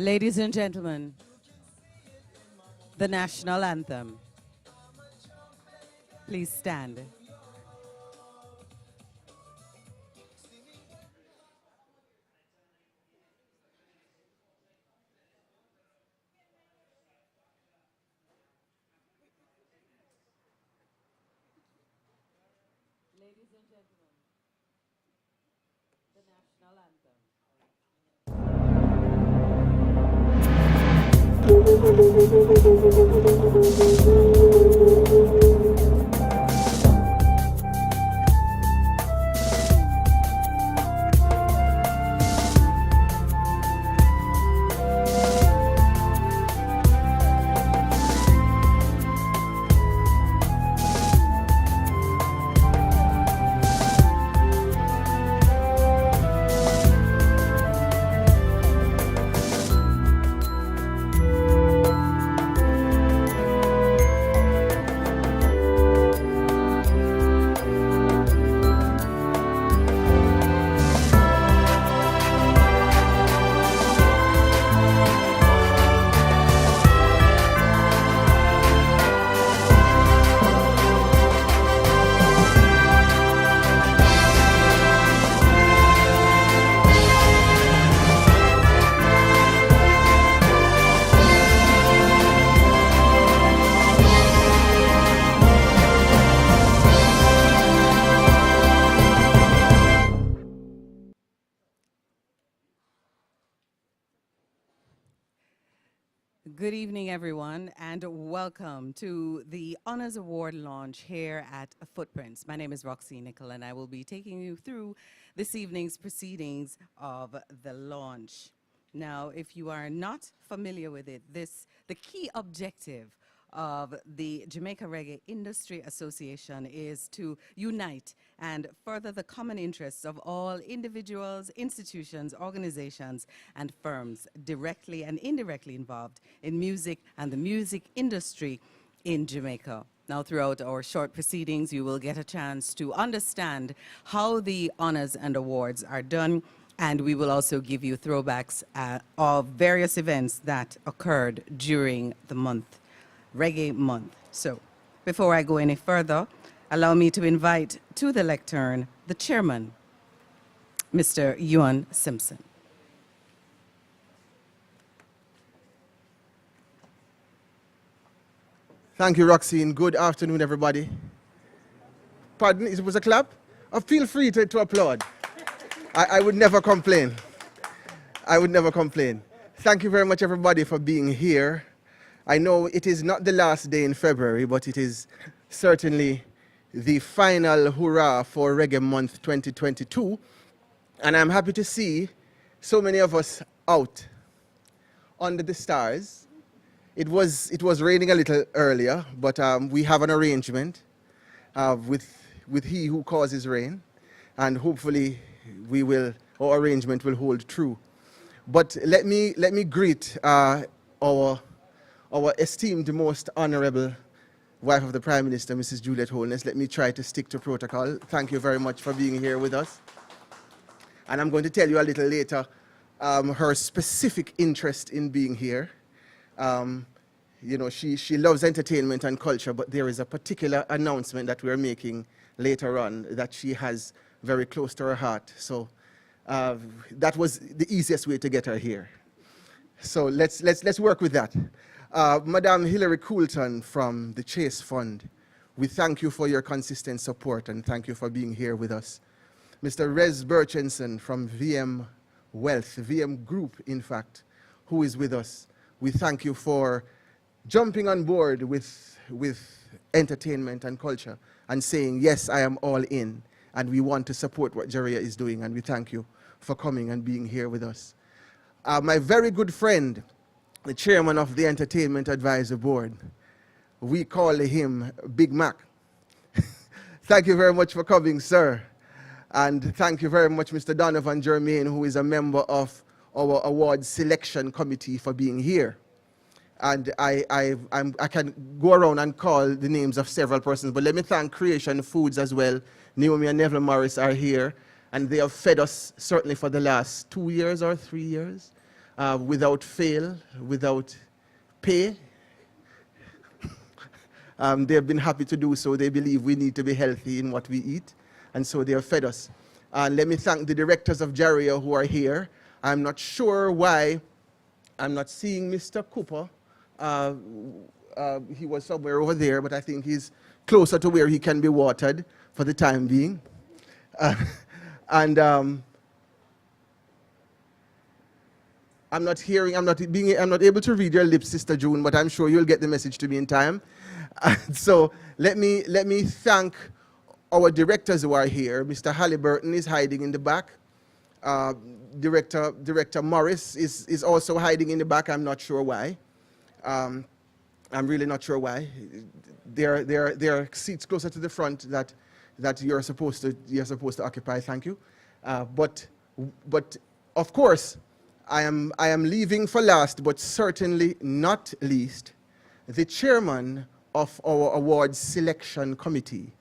Ladies and gentlemen, the national anthem. Please stand. Ladies and gentlemen, the national anthem. Good evening, everyone, and welcome to the Honors Award launch here at Footprints. My name is Roxy Nickel, and I will be taking you through this evening's proceedings of the launch. Now, if you are not familiar with it, the key objective of the Jamaica Reggae Industry Association is to unite and further the common interests of all individuals, institutions, organizations, and firms directly and indirectly involved in music and the music industry in Jamaica. Now, throughout our short proceedings, you will get a chance to understand how the honors and awards are done, and we will also give you throwbacks of various events that occurred during the month. Reggae Month. So, before I go any further, allow me to invite to the lectern the chairman, Mr. Ewan Simpson. Thank you, Roxy, and good afternoon, everybody. Pardon, it was a clap? Feel free to applaud. I would never complain. I would never complain. Thank you very much, everybody, for being here. I know it is not the last day in February, but it is certainly the final hurrah for Reggae Month 2022. And I'm happy to see so many of us out under the stars. It was raining a little earlier, but we have an arrangement with He who causes rain, and hopefully our arrangement will hold true. But let me greet our esteemed, most honorable wife of the Prime Minister, Mrs. Juliet Holness. Let me try to stick to protocol. Thank you very much for being here with us. And I'm going to tell you a little later her specific interest in being here. You know, she loves entertainment and culture, but there is a particular announcement that we're making later on that she has very close to her heart. So that was the easiest way to get her here. So let's work with that. Madam Hilary Coulton from the Chase Fund, we thank you for your consistent support and thank you for being here with us. Mr. Rez Burchenson from VM Wealth, VM Group, in fact, who is with us. We thank you for jumping on board with entertainment and culture and saying, yes, I am all in, and we want to support what Jaria is doing, and we thank you for coming and being here with us. My very good friend, the chairman of the Entertainment Advisory Board, we call him Big Mac. Thank you very much for coming, sir. And thank you very much, Mr. Donovan Germain, who is a member of our award selection committee, for being here. And I can go around and call the names of several persons, but let me thank Creation Foods as well. Naomi and Neville Morris are here, and they have fed us certainly for the last 2 years or 3 years. without fail, without pay. They have been happy to do so. They believe we need to be healthy in what we eat, and so they have fed us. Let me thank the directors of Jaria who are here. I'm not sure why I'm not seeing Mr. Cooper. He was somewhere over there, but I think he's closer to where he can be watered for the time being. I'm not able to read your lips, Sister June, but I'm sure you'll get the message to me in time. So let me thank our directors who are here. Mr. Halliburton is hiding in the back. Director Morris is also hiding in the back. I'm not sure why. I'm really not sure why. There are seats closer to the front that you're supposed to occupy. Thank you. But of course, I am leaving for last, but certainly not least, the chairman of our awards selection committee,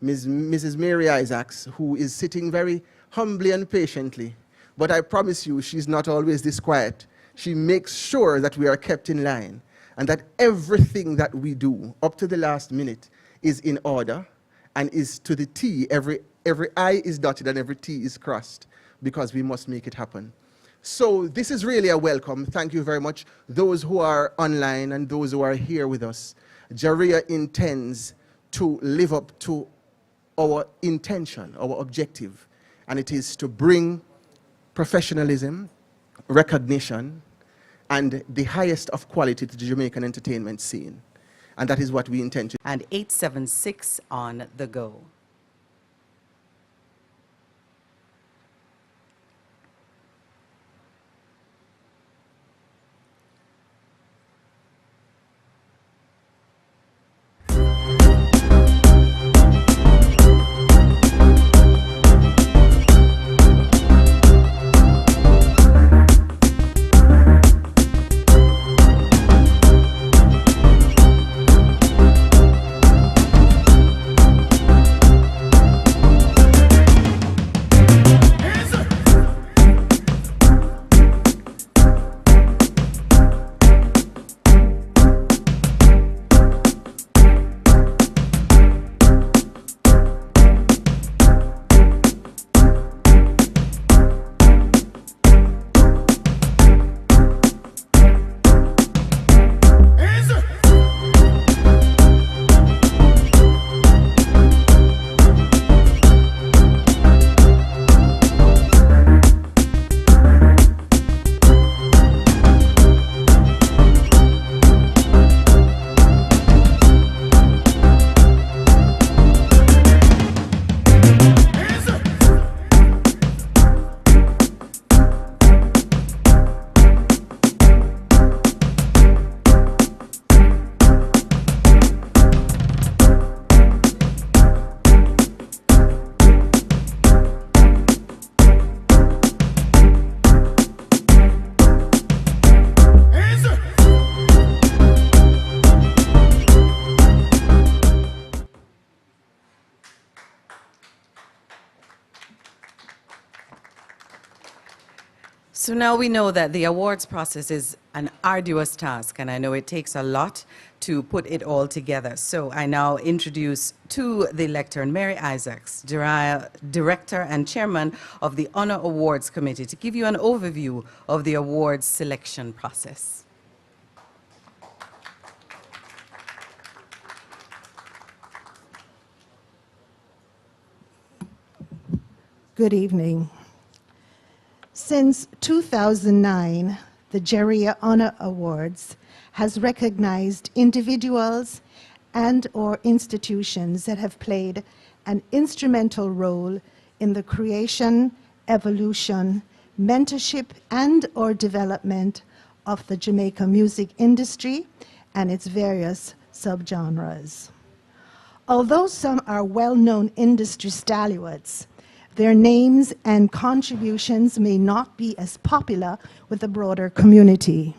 Mrs. Mary Isaacs, who is sitting very humbly and patiently. But I promise you, she's not always this quiet. She makes sure that we are kept in line and that everything that we do up to the last minute is in order and is to the T. Every I is dotted and every T is crossed, because we must make it happen. So this is really a welcome. Thank you very much. Those who are online and those who are here with us, Jaria intends to live up to our intention, our objective, and it is to bring professionalism, recognition, and the highest of quality to the Jamaican entertainment scene. And that is what we intend to do. And 876 on the go. So now we know that the awards process is an arduous task, and I know it takes a lot to put it all together. So I now introduce to the lectern Mary Isaacs, Director and Chairman of the Honor Awards Committee, to give you an overview of the awards selection process. Good evening. Since 2009, the Jaria Honor Awards has recognized individuals and/or institutions that have played an instrumental role in the creation, evolution, mentorship, and/or development of the Jamaica music industry and its various subgenres. Although some are well-known industry stalwarts, their names and contributions may not be as popular with the broader community.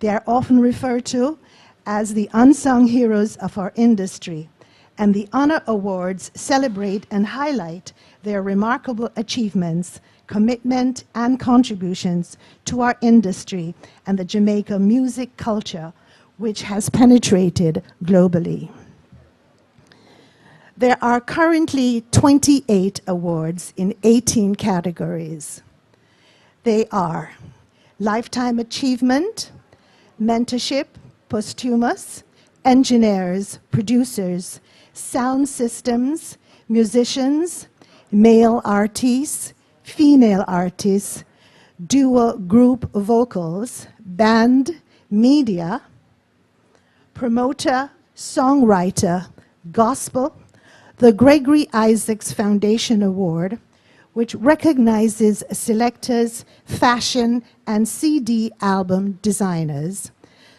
They are often referred to as the unsung heroes of our industry, and the Honor Awards celebrate and highlight their remarkable achievements commitment, and contributions to our industry and the Jamaica music culture, which has penetrated globally. There are currently 28 awards in 18 categories. They are Lifetime Achievement, Mentorship, Posthumous, Engineers, Producers, Sound Systems, Musicians, Male Artists, Female Artists, Duo Group Vocals, Band, Media, Promoter, Songwriter, Gospel, the Gregory Isaacs Foundation Award, which recognizes selectors, fashion, and CD album designers,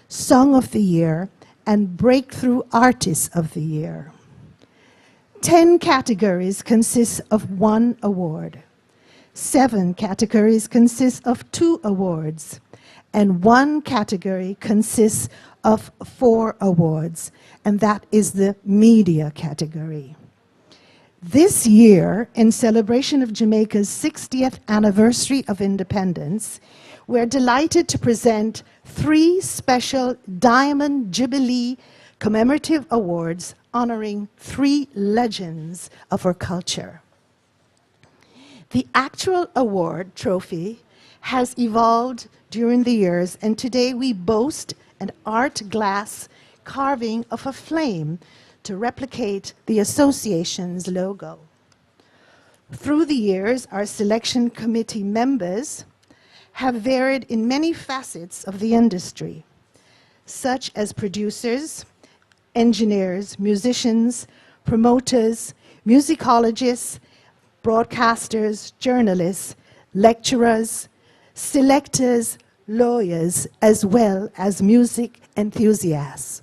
Song of the Year, and Breakthrough Artist of the Year. 10 categories consist of 1 award. 7 categories consist of 2 awards. And 1 category consists of 4 awards, and that is the media category. This year, in celebration of Jamaica's 60th anniversary of independence, we're delighted to present 3 special Diamond Jubilee commemorative awards honoring 3 legends of our culture. The actual award trophy has evolved during the years, and today we boast an art glass carving of a flame to replicate the association's logo. Through the years, our selection committee members have varied in many facets of the industry, such as producers, engineers, musicians, promoters, musicologists, broadcasters, journalists, lecturers, selectors, lawyers, as well as music enthusiasts.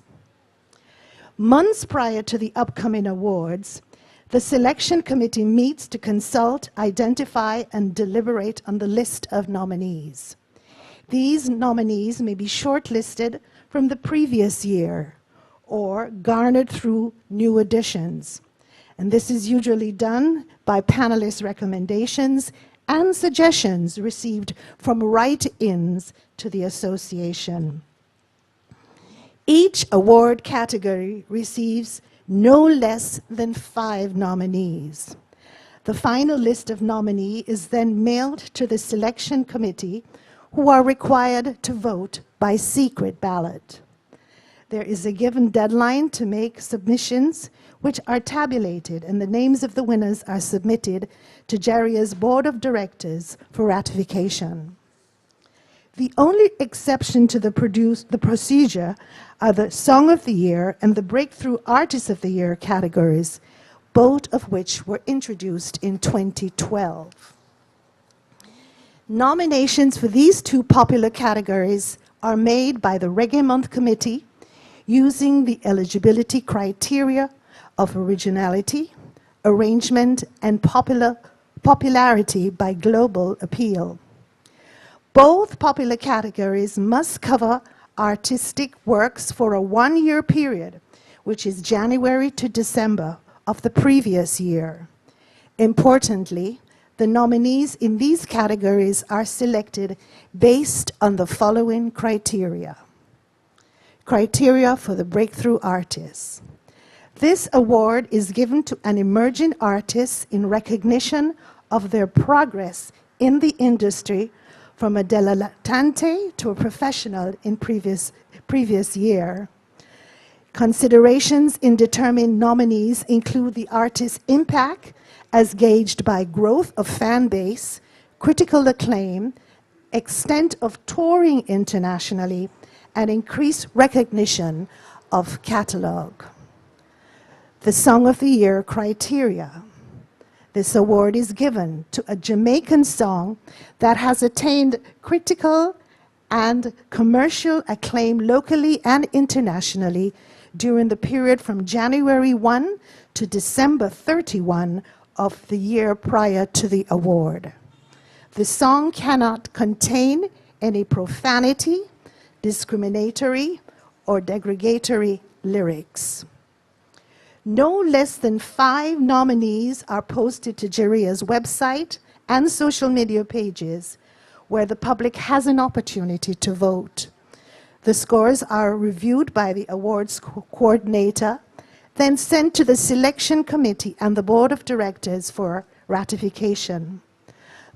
Months prior to the upcoming awards, the selection committee meets to consult, identify, and deliberate on the list of nominees. These nominees may be shortlisted from the previous year or garnered through new additions. And this is usually done by panelist recommendations and suggestions received from write-ins to the association. Each award category receives no less than 5 nominees. The final list of nominees is then mailed to the selection committee, who are required to vote by secret ballot. There is a given deadline to make submissions, which are tabulated, and the names of the winners are submitted to Jaria's Board of Directors for ratification. The only exception to the procedure are the Song of the Year and the Breakthrough Artist of the Year categories, both of which were introduced in 2012. Nominations for these 2 popular categories are made by the Reggae Month Committee using the eligibility criteria of originality, arrangement, and popularity by global appeal. Both popular categories must cover artistic works for a 1-year period, which is January to December of the previous year. Importantly, the nominees in these categories are selected based on the following criteria. Criteria for the breakthrough artists. This award is given to an emerging artist in recognition of their progress in the industry from a dilettante to a professional in previous year. Considerations in determining nominees include the artist's impact as gauged by growth of fan base, critical acclaim, extent of touring internationally, and increased recognition of catalog. The Song of the Year criteria. This award is given to a Jamaican song that has attained critical and commercial acclaim locally and internationally during the period from January 1 to December 31 of the year prior to the award. The song cannot contain any profanity, discriminatory, or derogatory lyrics. No less than 5 nominees are posted to Jaria's website and social media pages where the public has an opportunity to vote. The scores are reviewed by the awards coordinator, then sent to the selection committee and the board of directors for ratification.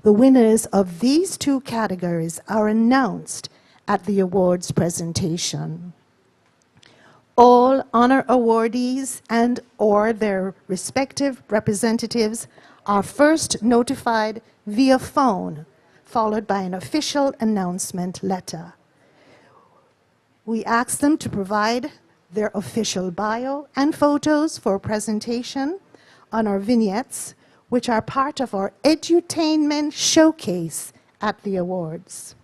The winners of these two categories are announced at the awards presentation. All honor awardees and or their respective representatives are first notified via phone, followed by an official announcement letter. We ask them to provide their official bio and photos for presentation on our vignettes, which are part of our edutainment showcase at the awards.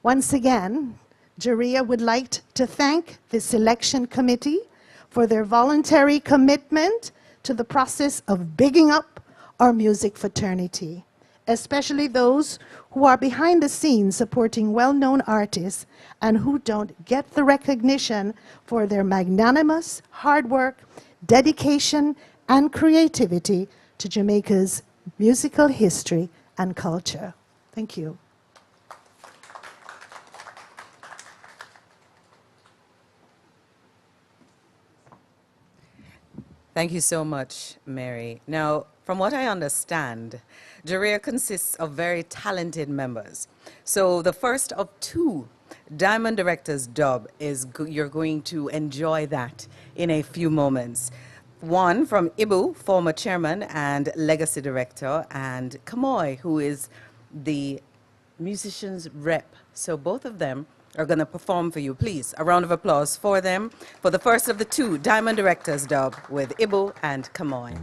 Once again, Jaria would like to thank the selection committee for their voluntary commitment to the process of bigging up our music fraternity, especially those who are behind the scenes supporting well-known artists and who don't get the recognition for their magnanimous hard work, dedication, and creativity to Jamaica's musical history and culture. Thank you. Thank you so much, Mary. Now, from what I understand, Jaria consists of very talented members. So the first of two Diamond Directors dub is you're going to enjoy that in a few moments. One from Ibu, former chairman and legacy director, and Kamoy, who is the musician's rep. So both of them are going to perform for you. Please, a round of applause for them for the first of the two Diamond Directors dub with Ibu and Kamoy.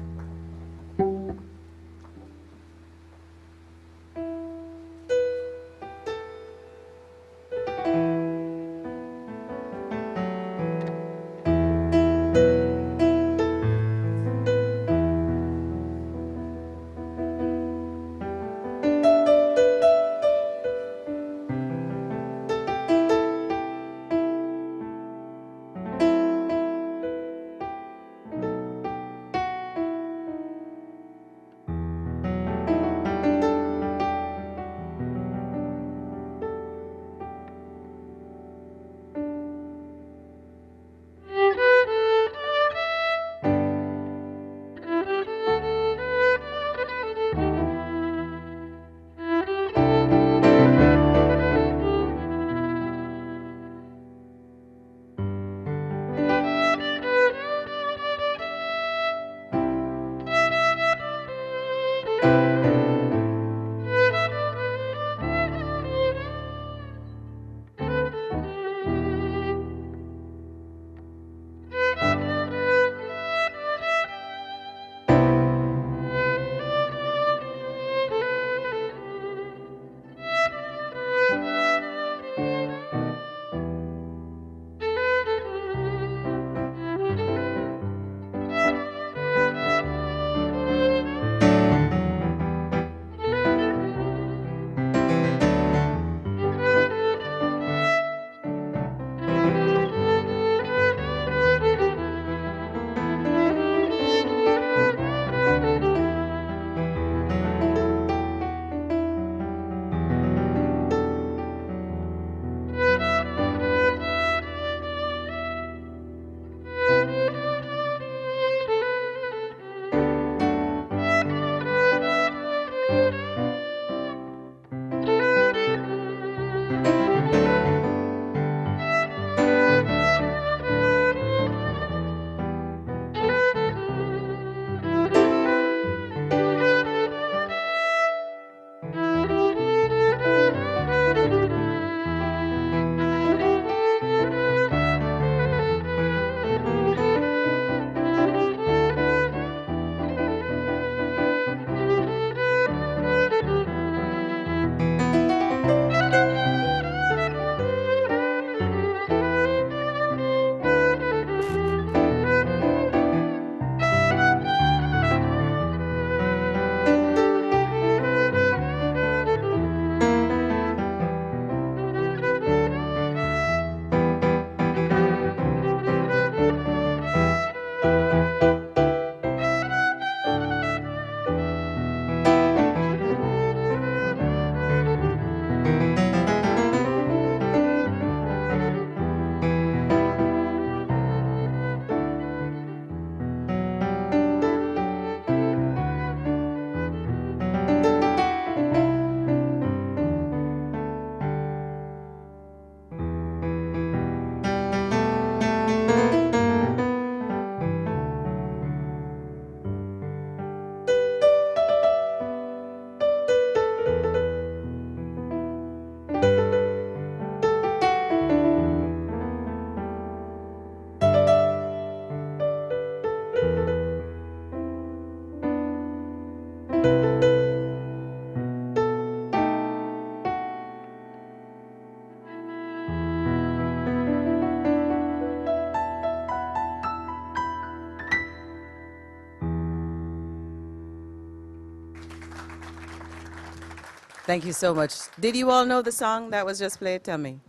Thank you so much. Did you all know the song that was just played? Tell me.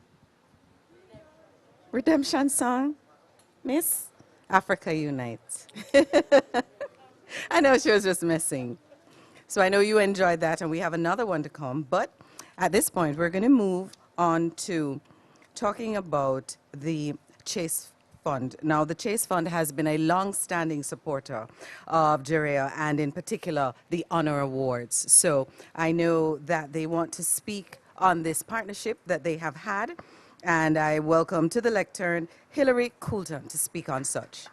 Redemption song? Miss? Africa Unite. I know she was just messing. So I know you enjoyed that, and we have another one to come. But at this point, we're going to move on to talking about the Chase Fund. Now, the Chase Fund has been a long-standing supporter of Jaria, and in particular, the Honor Awards. So I know that they want to speak on this partnership that they have had, and I welcome to the lectern Hilary Coulton to speak on such.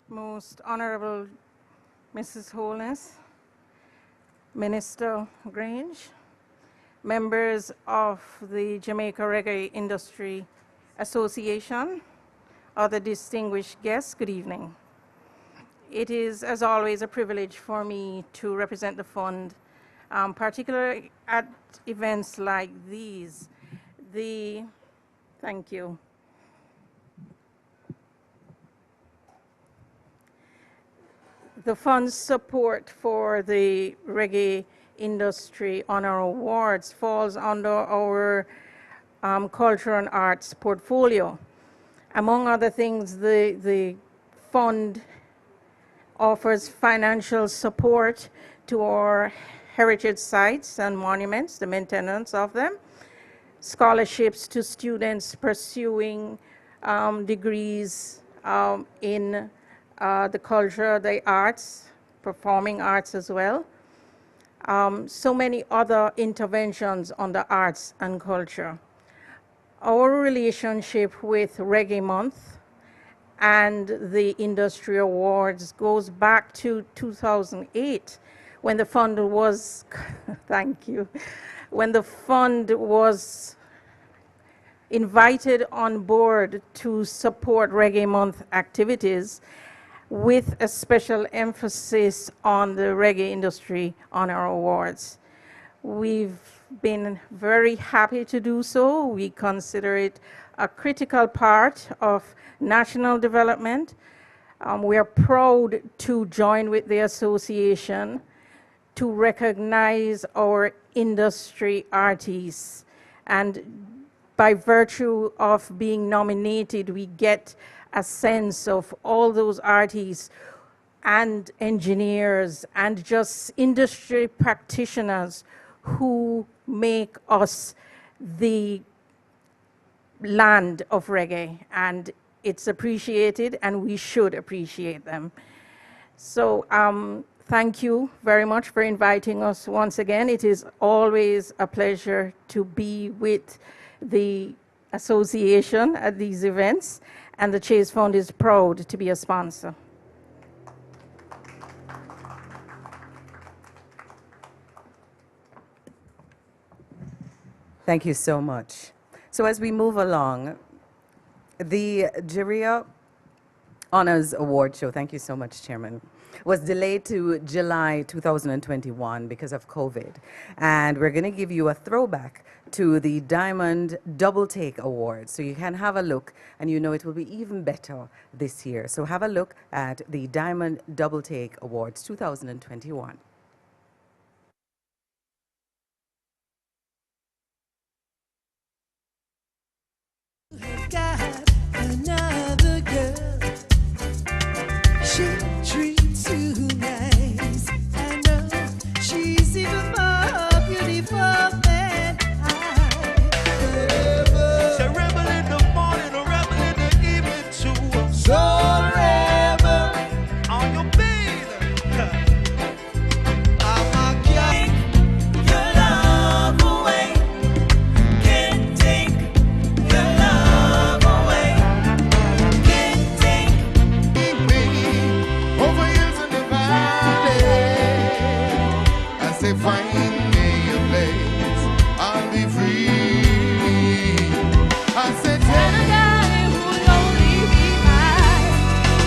Most Honorable Mrs. Holness, Minister Grange, members of the Jamaica Reggae Industry Association, other distinguished guests, good evening. It is, as always, a privilege for me to represent the fund, particularly at events like these. Thank you. The fund's support for the Reggae Industry Honor Awards falls under our culture and arts portfolio. Among other things, the fund offers financial support to our heritage sites and monuments, the maintenance of them, scholarships to students pursuing degrees in the culture, the arts, performing arts as well. So many other interventions on the arts and culture. Our relationship with Reggae Month and the Industry Awards goes back to 2008 when the fund was, thank you, when the fund was invited on board to support Reggae Month activities with a special emphasis on the Reggae Industry Honor Awards. We've been very happy to do so. We consider it a critical part of national development. We are proud to join with the association to recognize our industry artists. And by virtue of being nominated, we get a sense of all those artists and engineers and just industry practitioners who make us the land of reggae, and it's appreciated and we should appreciate them. So thank you very much for inviting us once again. It is always a pleasure to be with the association at these events, and the Chase Fund is proud to be a sponsor. Thank you so much. So as we move along, the Jaria Honors Award Show, thank you so much, Chairman, was delayed to July 2021 because of COVID. And we're going to give you a throwback to the Diamond Double Take Awards. So you can have a look, and you know it will be even better this year. So have a look at the Diamond Double Take Awards 2021. Got another girl. She treats you nice. I know she's even more beautiful than I. She's a rebel in the morning, a rebel in the evening too. So rebel On your bed. I'm a king. Your love away. Can't take your love away. Can't take Me over hills in the valley. I say find me a place. I'll be free. I said tell the guy who don't leave behind.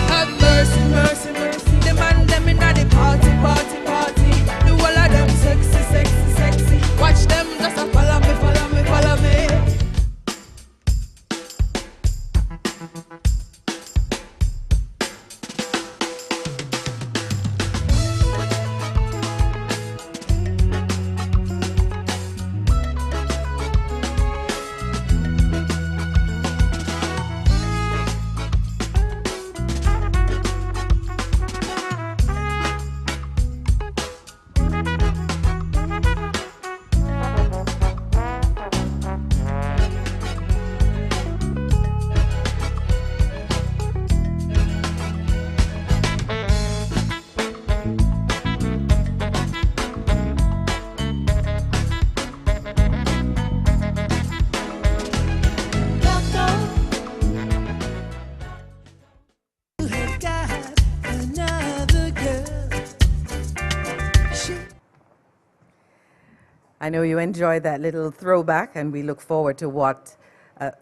Have mercy, mercy, mercy. The man them in the party, party, party. The whole of them sexy, sexy, sexy. Watch them just a follow me, follow me, follow me. I know you enjoyed that little throwback, and we look forward to what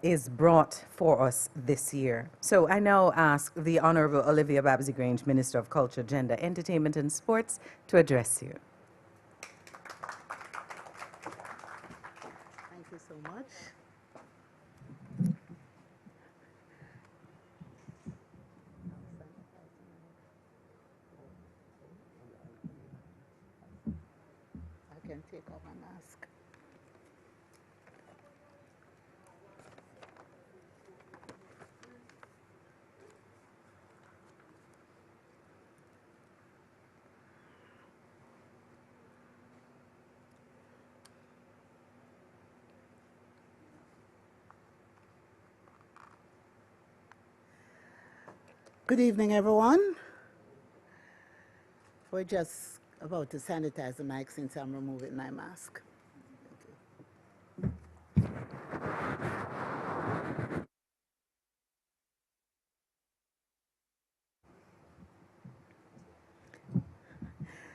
is brought for us this year. So I now ask the Honourable Olivia Babsy-Grange, Minister of Culture, Gender, Entertainment and Sports, to address you. Thank you so much. I can take off my mask. Good evening, everyone. We're just about to sanitize the mic since I'm removing my mask.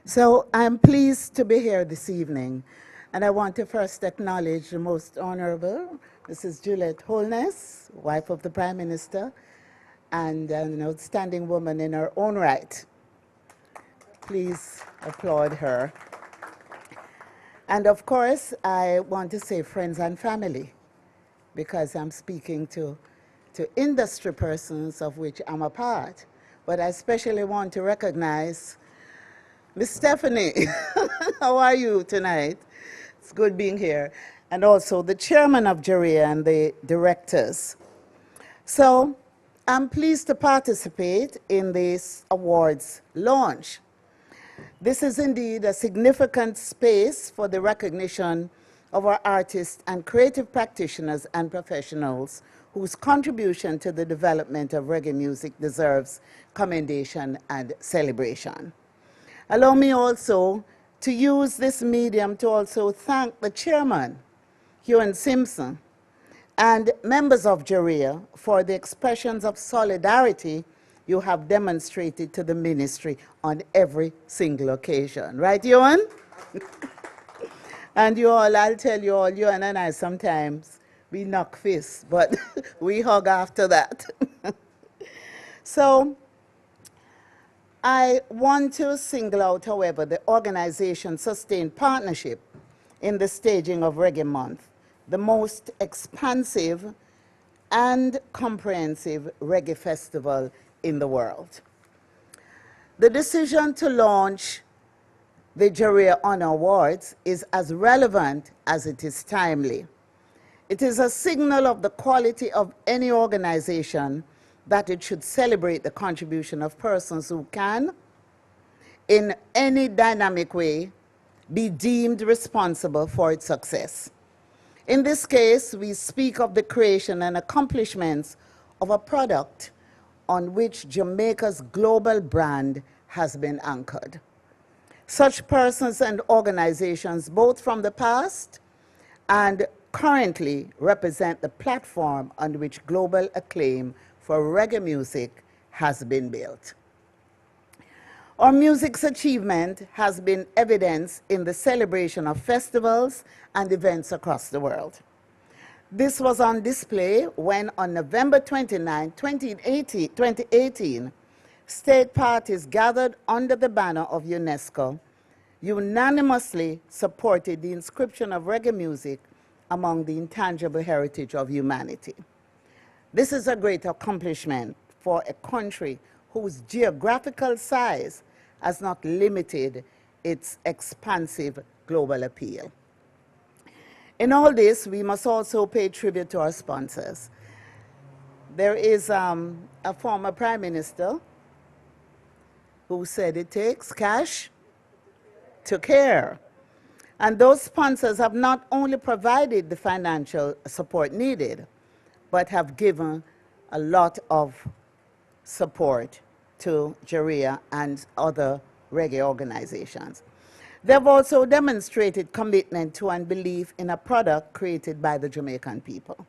So I'm pleased to be here this evening, and I want to first acknowledge the Most Honorable Mrs. Juliet Holness, wife of the Prime Minister, and an outstanding woman in her own right. Please applaud her. And of course, I want to say friends and family, because I'm speaking to industry persons of which I'm a part. But I especially want to recognize Miss Stephanie. How are you tonight? It's good being here. And also the chairman of Jaria and the directors. So I'm pleased to participate in this awards launch. This is indeed a significant space for the recognition of our artists and creative practitioners and professionals whose contribution to the development of reggae music deserves commendation and celebration. Allow me also to use this medium to also thank the chairman, Ewan Simpson, and members of Jaria for the expressions of solidarity you have demonstrated to the ministry on every single occasion. Right, Ewan? And you all, I'll tell you all, Ewan and I sometimes, we knock fists, but we hug after that. So I want to single out, however, the organization's sustained partnership in the staging of Reggae Month, the most expansive and comprehensive reggae festival in the world. The decision to launch the Jaria Honor Awards is as relevant as it is timely. It is a signal of the quality of any organization that it should celebrate the contribution of persons who can, in any dynamic way, be deemed responsible for its success. In this case, we speak of the creation and accomplishments of a product on which Jamaica's global brand has been anchored. Such persons and organizations, both from the past and currently, represent the platform on which global acclaim for reggae music has been built. Our music's achievement has been evidenced in the celebration of festivals and events across the world. This was on display when, on November 29, 2018, state parties gathered under the banner of UNESCO unanimously supported the inscription of reggae music among the intangible heritage of humanity. This is a great accomplishment for a country whose geographical size has not limited its expansive global appeal. In all this, we must also pay tribute to our sponsors. There is a former prime minister who said it takes cash to care. And those sponsors have not only provided the financial support needed, but have given a lot of support to Jaria and other reggae organizations. They've also demonstrated commitment to and belief in a product created by the Jamaican people.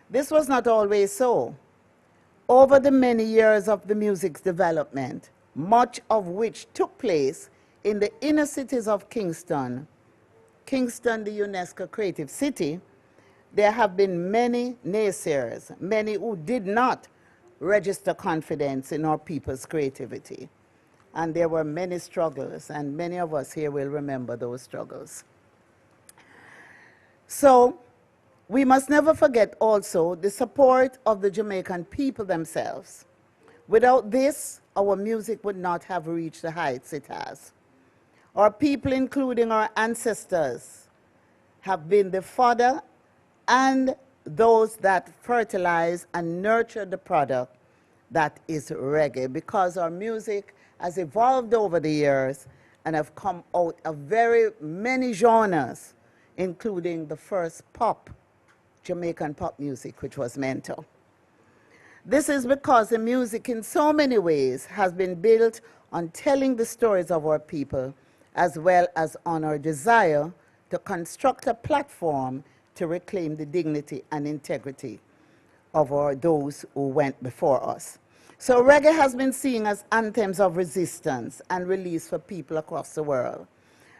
This was not always so. Over the many years of the music's development, much of which took place in the inner cities of Kingston, Kingston, the UNESCO Creative City, there have been many naysayers, many who did not register confidence in our people's creativity. And there were many struggles, and many of us here will remember those struggles. So we must never forget also the support of the Jamaican people themselves. Without this, our music would not have reached the heights it has. Our people, including our ancestors, have been the fodder and those that fertilize and nurture the product that is reggae, because our music has evolved over the years and have come out of very many genres, including the first pop, Jamaican pop music, which was Mento. This is because the music in so many ways has been built on telling the stories of our people, as well as on our desire to construct a platform to reclaim the dignity and integrity of those who went before us. So reggae has been seen as anthems of resistance and release for people across the world.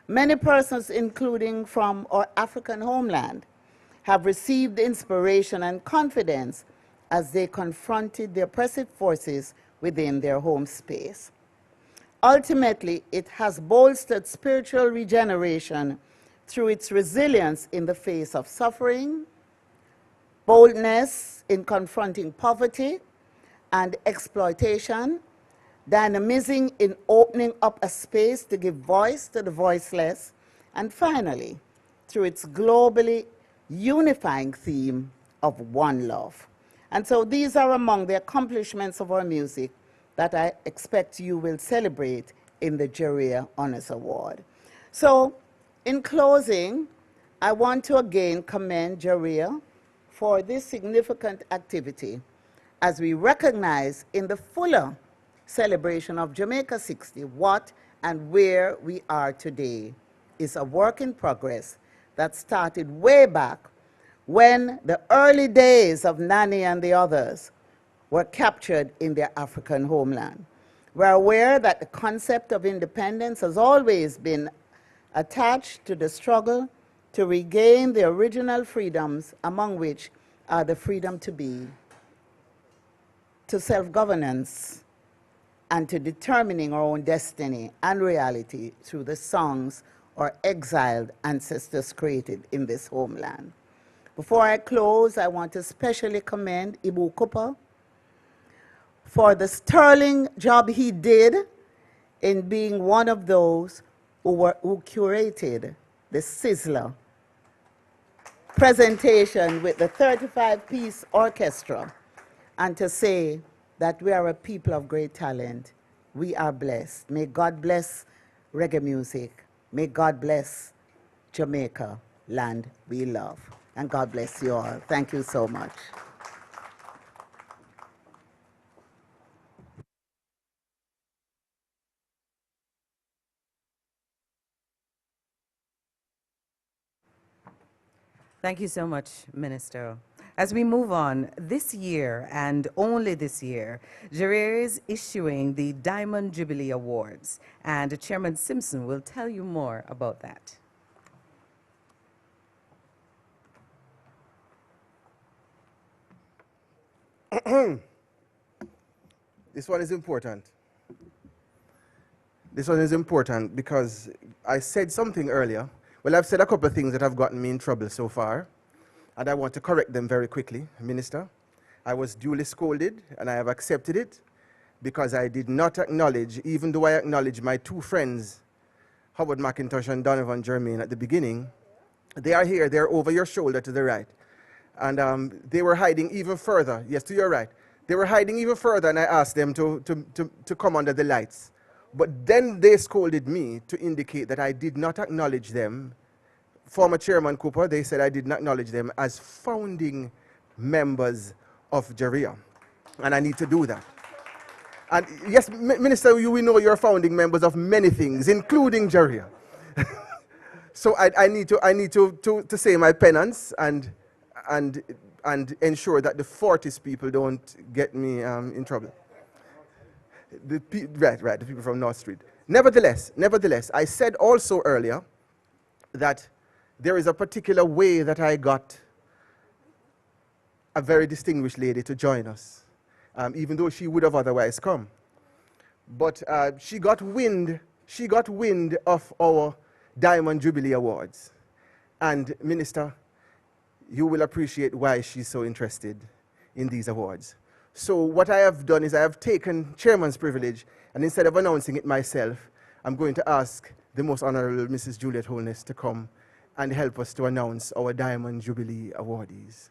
Many persons, including from our African homeland, have received inspiration and confidence as they confronted the oppressive forces within their home space. Ultimately, it has bolstered spiritual regeneration through its resilience in the face of suffering, boldness in confronting poverty and exploitation, dynamism in opening up a space to give voice to the voiceless, and finally, through its globally unifying theme of one love. And so these are among the accomplishments of our music that I expect you will celebrate in the Jaria Honors Award. So in closing, I want to again commend Jaria for this significant activity as we recognize in the fuller celebration of Jamaica 60 what and where we are today is a work in progress that started way back when the early days of Nani and the others were captured in their African homeland. We're aware that the concept of independence has always been attached to the struggle to regain the original freedoms, among which are the freedom to be, to self-governance, and to determining our own destiny and reality through the songs our exiled ancestors created in this homeland. Before I close, I want to especially commend Ibu Cooper for the sterling job he did in being one of those who curated the Sizzler presentation with the 35-piece orchestra, and to say that we are a people of great talent. We are blessed. May God bless reggae music. May God bless Jamaica, land we love. And God bless you all. Thank you so much. Thank you so much, Minister. As we move on, this year and only this year, Jaria is issuing the Diamond Jubilee Awards, and Chairman Simpson will tell you more about that. This one is important. This one is important because I said something earlier. Well, I've said a couple of things that have gotten me in trouble so far, and I want to correct them very quickly, Minister. I was duly scolded, and I have accepted it because I did not acknowledge, even though I acknowledged my two friends, Howard McIntosh and Donovan Germain at the beginning. They are here, they're over your shoulder to the right. And they were hiding even further. Yes, to your right. They were hiding even further, and I asked them to come under the lights. But then they scolded me to indicate that I did not acknowledge them. Former Chairman Cooper, they said I did not acknowledge them as founding members of Jaria. And I need to do that. And yes, Minister, we know you're founding members of many things, including Jaria. So I need to say my penance and ensure that the Fortis people don't get me in trouble. The people from North Street. Nevertheless, I said also earlier that there is a particular way that I got a very distinguished lady to join us, even though she would have otherwise come. But she got wind of our Diamond Jubilee Awards. And Minister, you will appreciate why she's so interested in these awards. So what I have done is I have taken chairman's privilege, and instead of announcing it myself, I'm going to ask the most honorable Mrs. Juliet Holness to come and help us to announce our Diamond Jubilee awardees.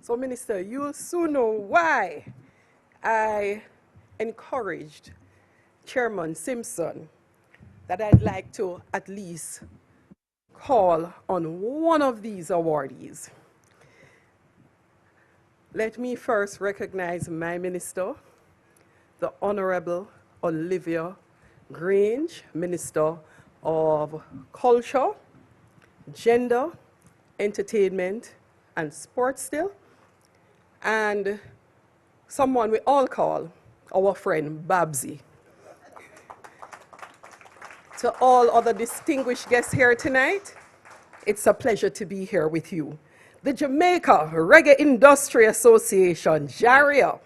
So, Minister, you'll soon know why I encouraged Chairman Simpson that I'd like to at least call on one of these awardees. Let me first recognize my minister, the Honorable Olivia Grange, Minister of Culture, Gender, Entertainment, and Sports still, and someone we all call our friend Babsy. To all other distinguished guests here tonight, it's a pleasure to be here with you. The Jamaica Reggae Industry Association, Jaria,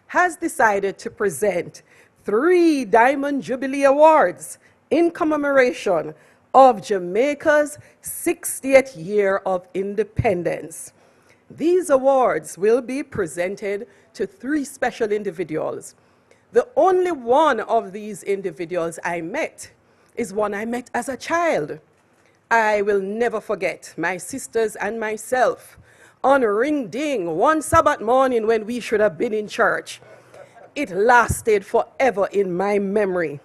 has decided to present 3 Diamond Jubilee Awards in commemoration of Jamaica's 60th year of independence. These awards will be presented to 3 special individuals. The only one of these individuals I met is one I met as a child. I will never forget my sisters and myself on ring ding one Sabbath morning when we should have been in church. It lasted forever in my memory.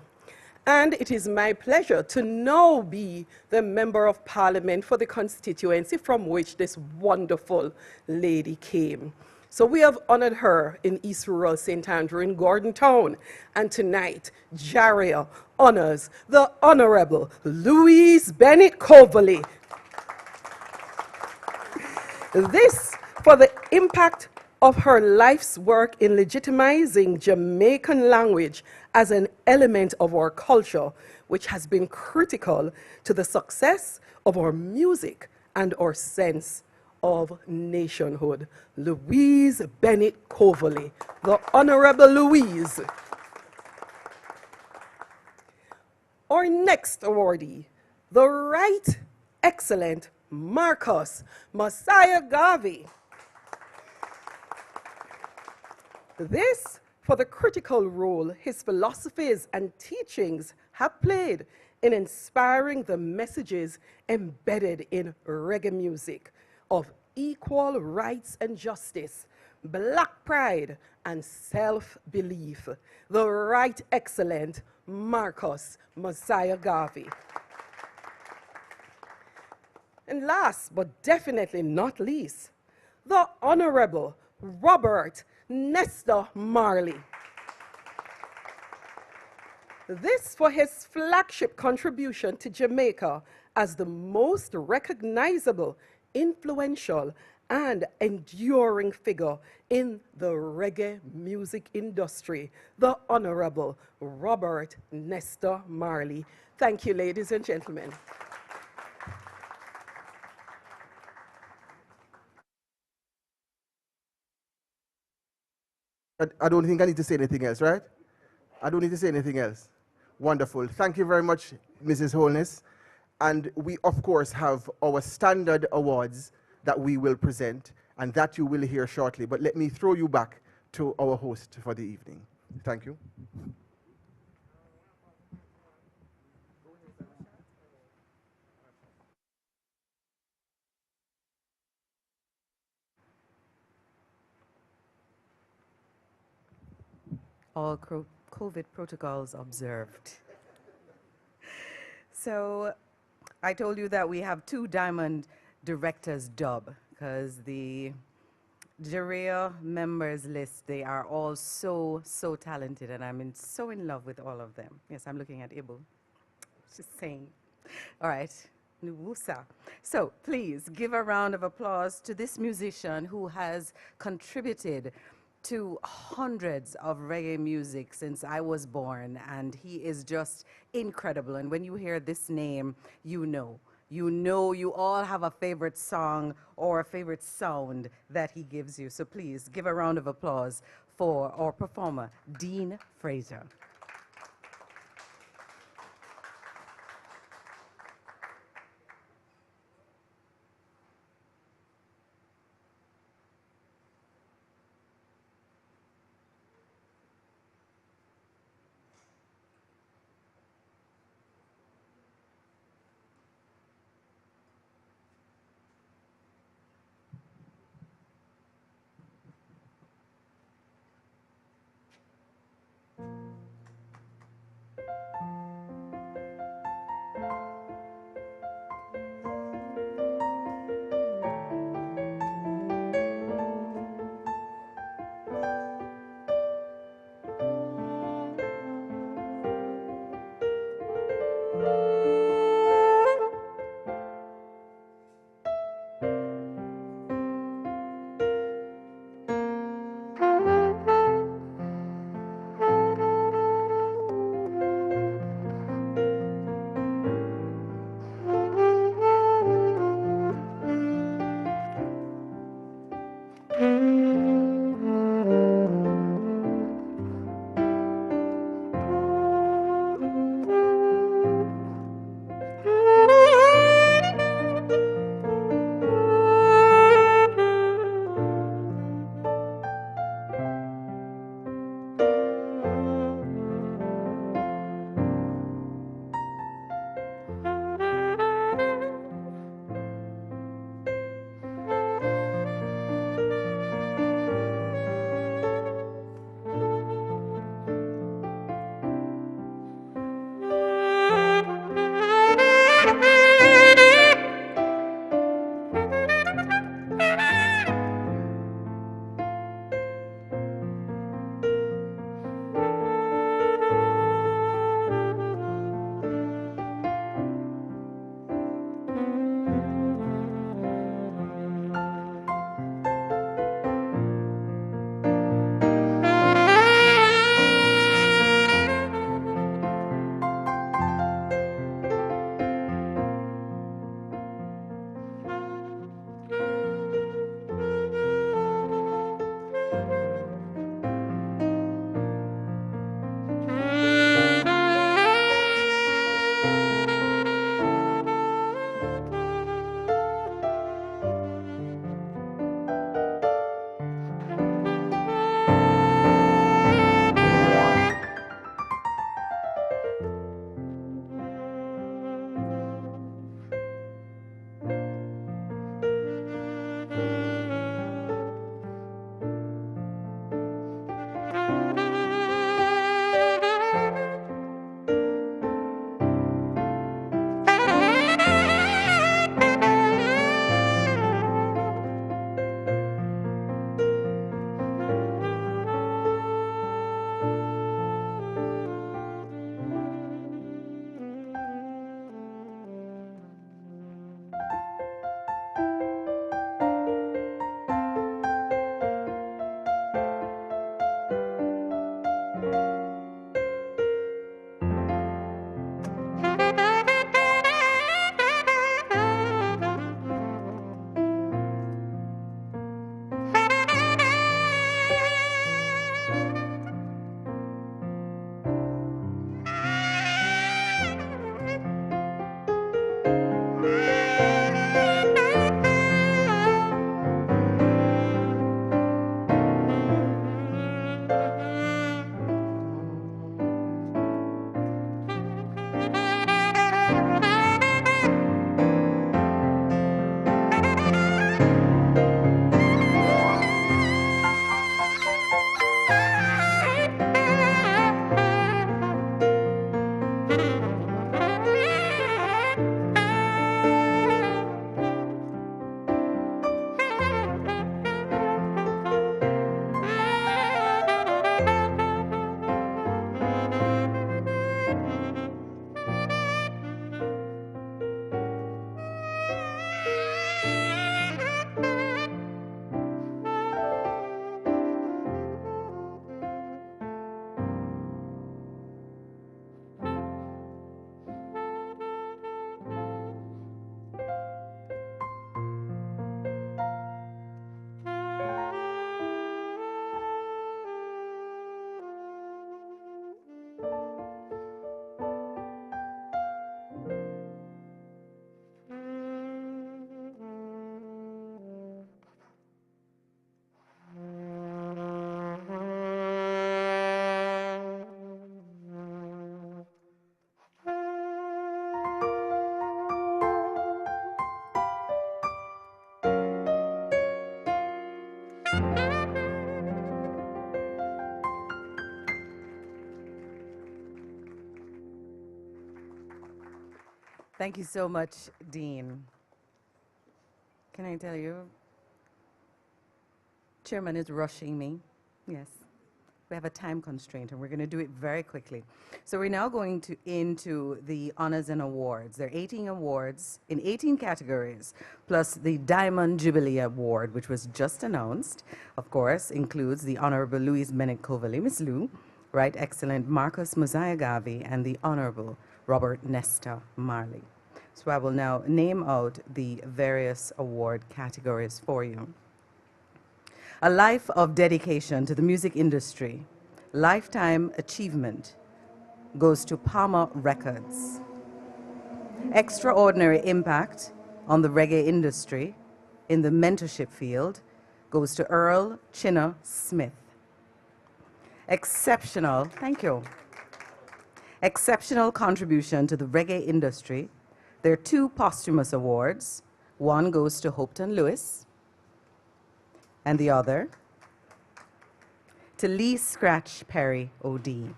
And it is my pleasure to now be the Member of Parliament for the constituency from which this wonderful lady came. So we have honored her in East Rural St. Andrew in Gordon Town. And tonight, Jaria honors the Honorable Louise Bennett Coverley. This for the impact of her life's work in legitimizing Jamaican language as an element of our culture, which has been critical to the success of our music and our sense of nationhood. Louise Bennett Coverley, the Honorable Louise. Our next awardee, the Right Excellent Marcus Messiah Garvey. This for the critical role his philosophies and teachings have played in inspiring the messages embedded in reggae music of equal rights and justice, black pride, and self-belief. The Right Excellent Marcus Messiah Garvey. And last, but definitely not least, the Honorable Robert Nestor Marley. This for his flagship contribution to Jamaica as the most recognizable, influential, and enduring figure in the reggae music industry, the Honorable Robert Nestor Marley. Thank you, ladies and gentlemen. I don't think I need to say anything else, right? I don't need to say anything else. Wonderful. Thank you very much, Mrs. Holness. And we, of course, have our standard awards that we will present, and that you will hear shortly. But let me throw you back to our host for the evening. Thank you. All COVID protocols observed. So I told you that we have 2 Diamond Directors dub because the Jaria members list, they are all so, so talented, and I'm so in love with all of them. Yes, I'm looking at Ibu. She's saying. All right, Nuwusa. So please give a round of applause to this musician who has contributed to hundreds of reggae music since I was born, and he is just incredible. And when you hear this name, you know. You know you all have a favorite song or a favorite sound that he gives you. So please give a round of applause for our performer, Dean Fraser. Thank you so much, Dean. Can I tell you, Chairman is rushing me. Yes. We have a time constraint, and we're going to do it very quickly. So we're now going into the honors and awards. There are 18 awards in 18 categories, plus the Diamond Jubilee Award, which was just announced, of course, includes the Honorable Louise Bennett Coverley, Miss Lou, Right Excellent Marcus Mosiah Gavi, and the Honorable Robert Nesta Marley. So I will now name out the various award categories for you. A life of dedication to the music industry, lifetime achievement, goes to Palmer Records. Extraordinary impact on the reggae industry in the mentorship field goes to Earl Chinner Smith. Exceptional, thank you. Exceptional contribution to the reggae industry. There are 2 posthumous awards. One goes to Hopetoun Lewis, and the other to Lee Scratch Perry O.D.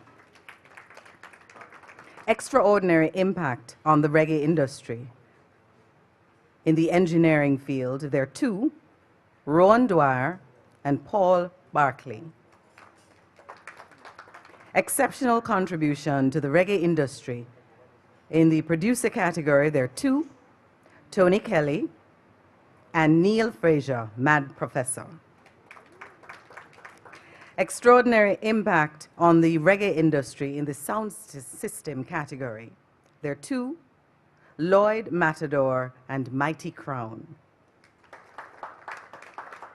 Extraordinary impact on the reggae industry. In the engineering field, there are 2, Rowan Dwyer and Paul Barkley. Exceptional contribution to the reggae industry. In the producer category, there are 2, Tony Kelly and Neil Fraser, Mad Professor. Extraordinary impact on the reggae industry in the sound system category. There are 2, Lloyd Matador and Mighty Crown.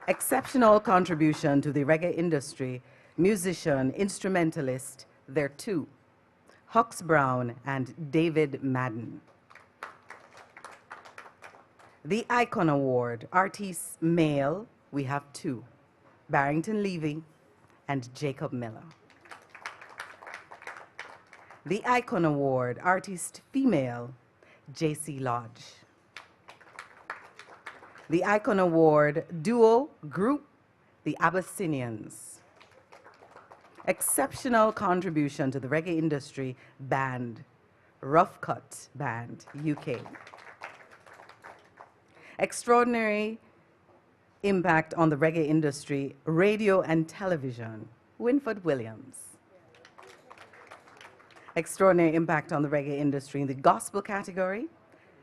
Exceptional contribution to the reggae industry, musician, instrumentalist, there are 2, Hux Brown and David Madden. The Icon Award, Artist Male, we have 2, Barrington Levy and Jacob Miller. The Icon Award, Artist Female, J.C. Lodge. The Icon Award, Duo Group, the Abyssinians. Exceptional contribution to the reggae industry, band, Rough Cut Band, UK. Extraordinary impact on the reggae industry, radio and television, Winford Williams. Extraordinary impact on the reggae industry in the gospel category,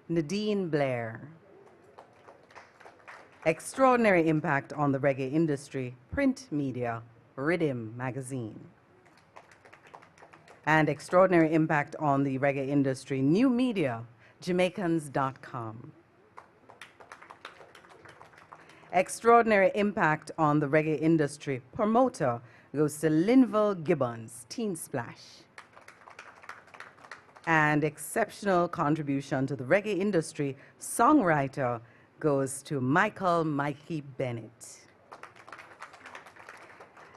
Nadine Blair. Extraordinary impact on the reggae industry, print media, Rhythm Magazine. And extraordinary impact on the reggae industry, new media, Jamaicans.com. Extraordinary impact on the reggae industry, promoter, goes to Linville Gibbons, Teen Splash. And exceptional contribution to the reggae industry, songwriter, goes to Michael Mikey Bennett.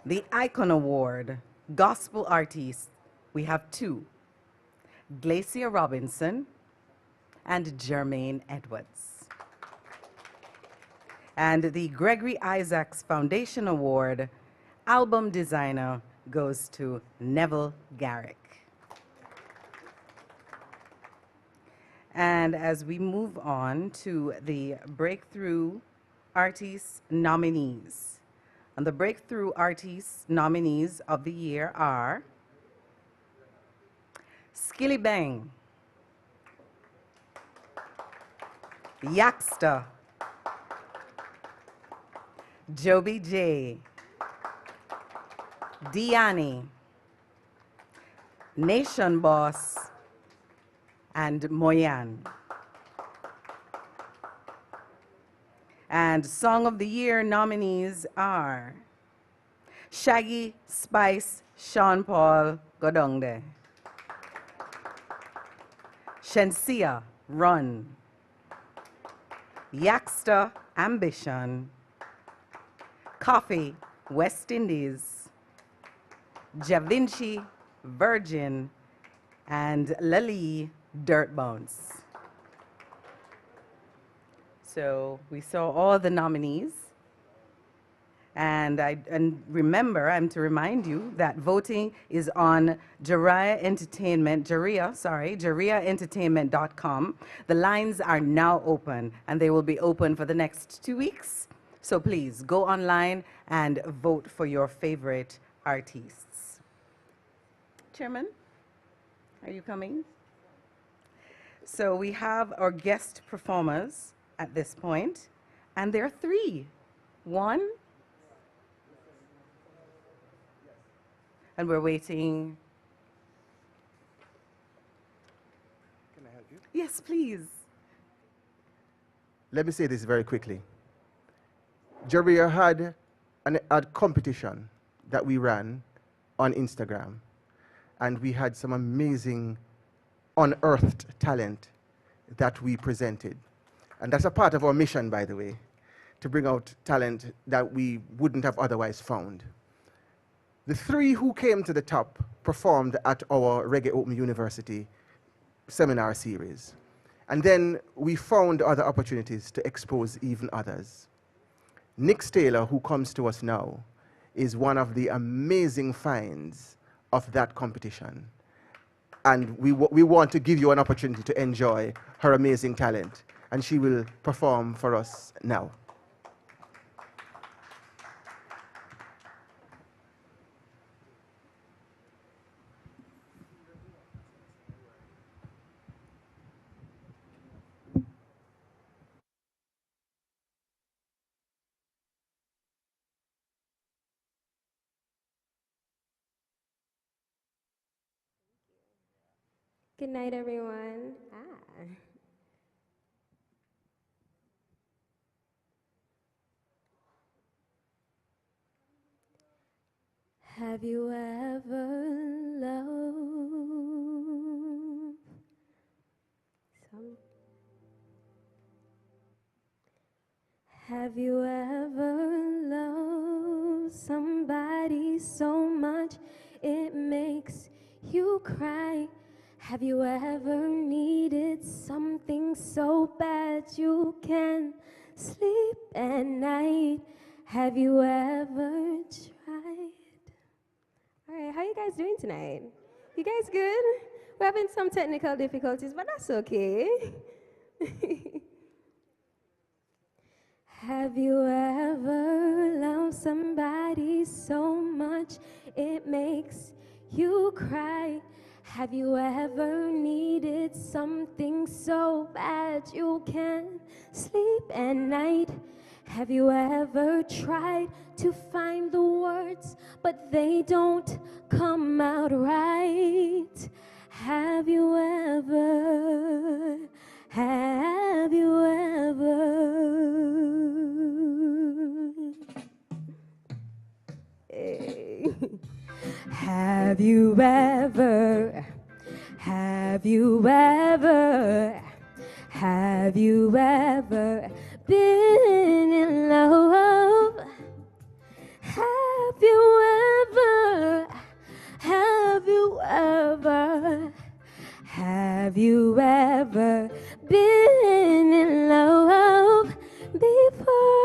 The Icon Award, gospel artists, we have 2, Glacia Robinson and Jermaine Edwards. And the Gregory Isaacs Foundation Award, album designer, goes to Neville Garrick. And as we move on to the Breakthrough Artists nominees. And the Breakthrough Artists nominees of the year are Skilly Bang, Yaxter, Joby J, Diani, Nation Boss, and Moyan. And Song of the Year nominees are Shaggy, Spice, Sean Paul, Godongde. Shensia, Run. Yaxter, Ambition. Coffee, West Indies. Javinci, Virgin. And Lali, Dirt Bones. So we saw all the nominees. And remember, I'm to remind you that voting is on jariaentertainment.com. The lines are now open, and they will be open for the next 2 weeks. So please go online and vote for your favorite artists. Chairman, are you coming? So we have our guest performers at this point, and there are 3. 1, and we're waiting. Can I help you? Yes, please. Let me say this very quickly. Jaria had a competition that we ran on Instagram, and we had some amazing unearthed talent that we presented. And that's a part of our mission, by the way, to bring out talent that we wouldn't have otherwise found. The 3 who came to the top performed at our Reggae Open University seminar series. And then we found other opportunities to expose even others. Nick Taylor, who comes to us now, is one of the amazing finds of that competition. And we want to give you an opportunity to enjoy her amazing talent. And she will perform for us now. Good night, everyone. Have you ever loved Have you ever loved somebody so much it makes you cry? Have you ever needed something so bad you can't sleep at night? Have you ever tried? All right, how you guys doing tonight? You guys good? We're having some technical difficulties, but that's okay. Have you ever loved somebody so much it makes you cry? Have you ever needed something so bad you can't sleep at night? Have you ever tried to find the words, but they don't come out right? Have you ever? Have you ever? Hey. Have you ever? Have you ever? Have you ever been in love? Have you ever? Have you ever? Have you ever been in love before?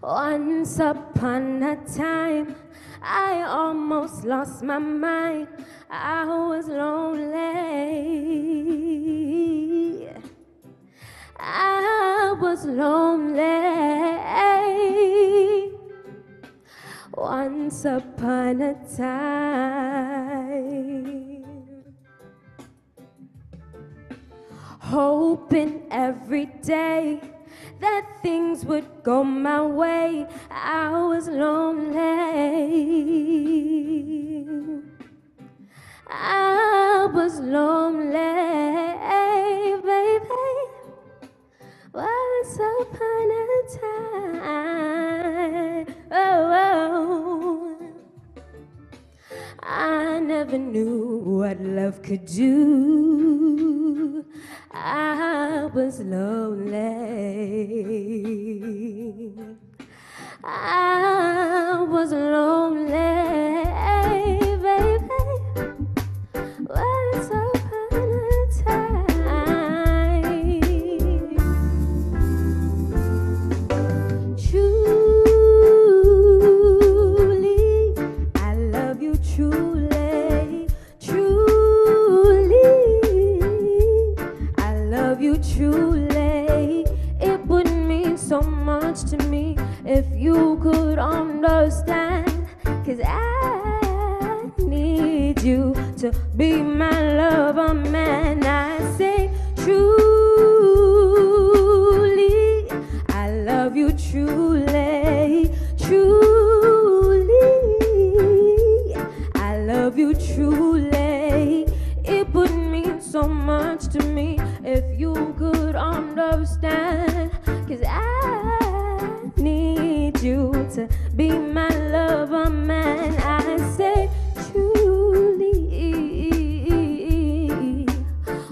Once upon a time, I almost lost my mind. I was lonely. I was lonely. Once upon a time, hoping every day that things would go my way. I was lonely. I was lonely, baby. Once upon a time, I never knew what love could do. I was lonely. I was lonely, baby. Once upon a time, truly, I love you truly, truly, I love you truly. It would mean so much to me if you could understand, 'cause I need you to be my lover, man. I say truly, I love you truly, truly, I love you truly. It would mean so much to me if you could understand, 'cause I need you to be my lover, man. I say truly,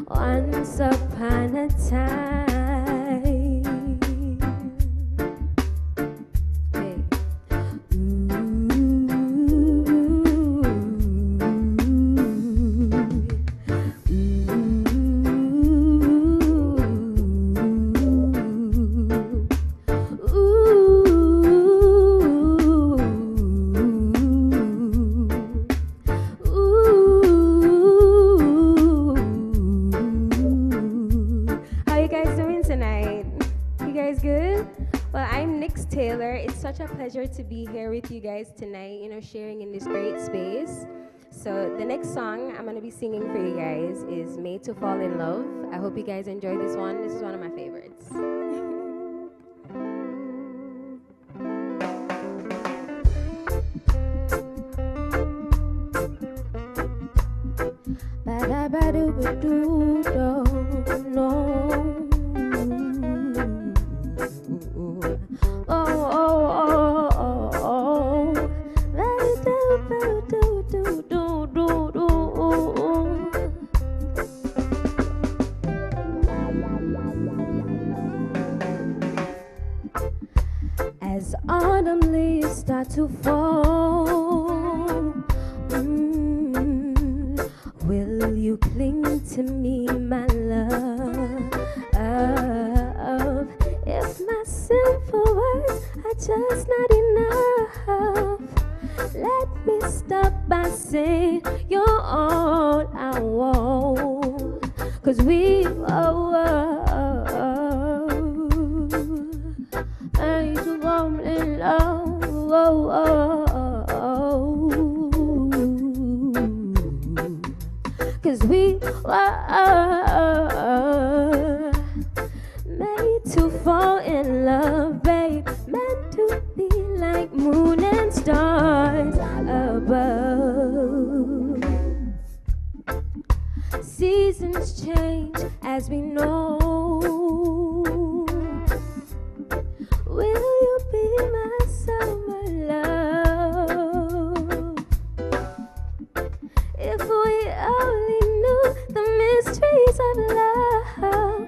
once upon a time. Hey. How you guys doing tonight? You guys good? Well, I'm Nix Taylor. It's such a pleasure to be here with you guys tonight, sharing in this great space. So the next song I'm going to be singing for you guys is Made to Fall in Love. I hope you guys enjoy this one. This is one of my favorites. As autumn leaves start to fall, will you cling to me, my love? If my simple words are just not enough, let me stop by saying you're all I want. 'Cause we made to fall in love. Cause we were made to fall in love, babe. Meant to be like moon and stars above. Seasons change as we know. Will you be my summer love? If we only knew the mysteries of love,